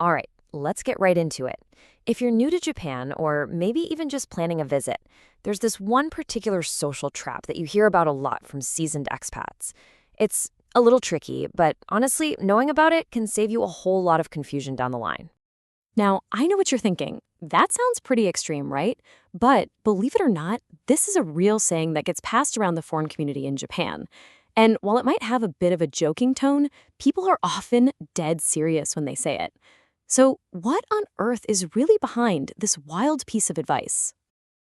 All right, let's get right into it. If you're new to Japan, or maybe even just planning a visit, there's this one particular social trap that you hear about a lot from seasoned expats. It's a little tricky, but honestly, knowing about it can save you a whole lot of confusion down the line. Now, I know what you're thinking. That sounds pretty extreme, right? But believe it or not, this is a real saying that gets passed around the foreign community in Japan. And while it might have a bit of a joking tone, people are often dead serious when they say it. So, what on earth is really behind this wild piece of advice?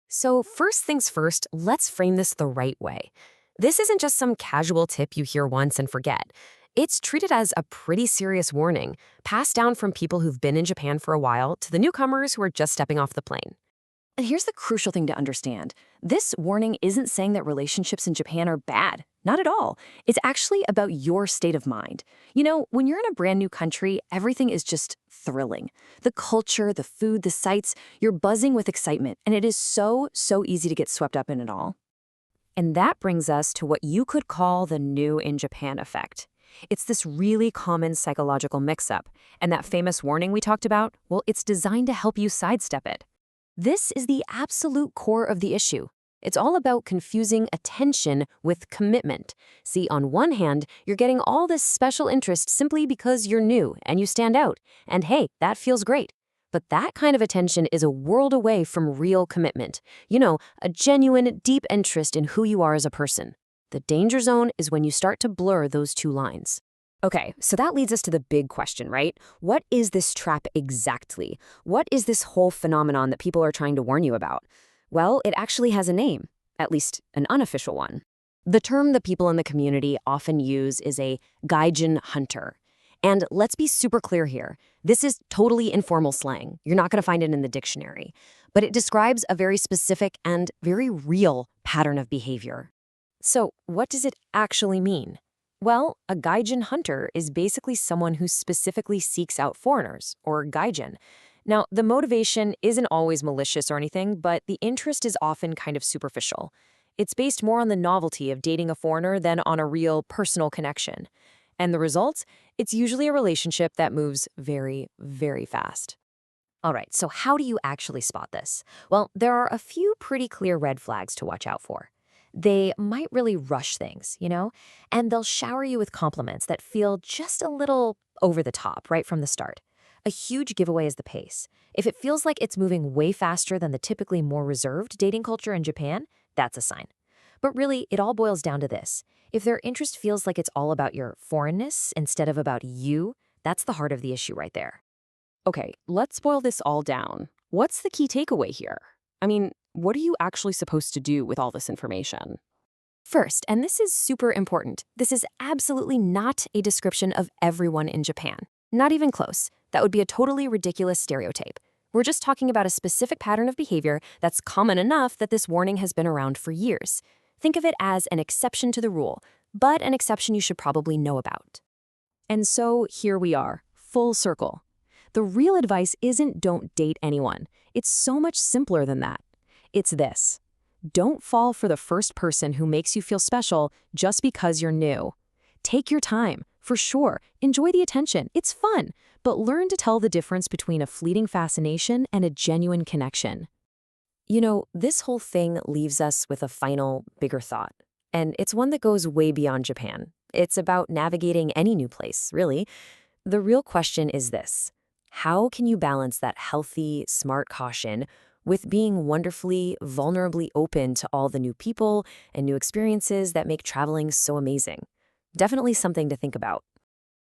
So, first things first, let's frame this the right way. This isn't just some casual tip you hear once and forget. It's treated as a pretty serious warning, passed down from people who've been in Japan for a while to the newcomers who are just stepping off the plane. And here's the crucial thing to understand. This warning isn't saying that relationships in Japan are bad. Not at all. It's actually about your state of mind. When you're in a brand new country, everything is just thrilling. The culture, the food, the sights, you're buzzing with excitement, and it is so easy to get swept up in it all. And that brings us to what you could call the new in Japan effect. It's this really common psychological mix-up, and that famous warning we talked about, well, it's designed to help you sidestep it. This is the absolute core of the issue. It's all about confusing attention with commitment. See, on one hand, you're getting all this special interest simply because you're new and you stand out. And hey, that feels great. But that kind of attention is a world away from real commitment. A genuine, deep interest in who you are as a person. The danger zone is when you start to blur those two lines. Okay, so that leads us to the big question, right? What is this trap exactly? What is this whole phenomenon that people are trying to warn you about? Well, it actually has a name, at least an unofficial one. The term the people in the community often use is a gaijin hunter. And let's be super clear here. This is totally informal slang. You're not going to find it in the dictionary. But it describes a very specific and very real pattern of behavior. So, what does it actually mean? Well, a gaijin hunter is basically someone who specifically seeks out foreigners, or gaijin. Now, the motivation isn't always malicious or anything, but the interest is often kind of superficial. It's based more on the novelty of dating a foreigner than on a real personal connection. And the result? It's usually a relationship that moves very fast. All right, so how do you actually spot this? Well, there are a few pretty clear red flags to watch out for. They might really rush things, and they'll shower you with compliments that feel just a little over the top right from the start. A huge giveaway is the pace. If it feels like it's moving way faster than the typically more reserved dating culture in Japan, that's a sign. But really, it all boils down to this. If their interest feels like it's all about your foreignness instead of about you, that's the heart of the issue right there. Okay, let's boil this all down. What's the key takeaway here? What are you actually supposed to do with all this information? First, and this is super important, this is absolutely not a description of everyone in Japan. Not even close. That would be a totally ridiculous stereotype. We're just talking about a specific pattern of behavior that's common enough that this warning has been around for years. Think of it as an exception to the rule, but an exception you should probably know about. And so here we are, full circle. The real advice isn't don't date anyone. It's so much simpler than that. It's this. Don't fall for the first person who makes you feel special just because you're new. Take your time, for sure. Enjoy the attention. It's fun. But learn to tell the difference between a fleeting fascination and a genuine connection. This whole thing leaves us with a final, bigger thought. And it's one that goes way beyond Japan. It's about navigating any new place, really. The real question is this. How can you balance that healthy, smart caution with being wonderfully, vulnerably open to all the new people and new experiences that make traveling so amazing? Definitely something to think about.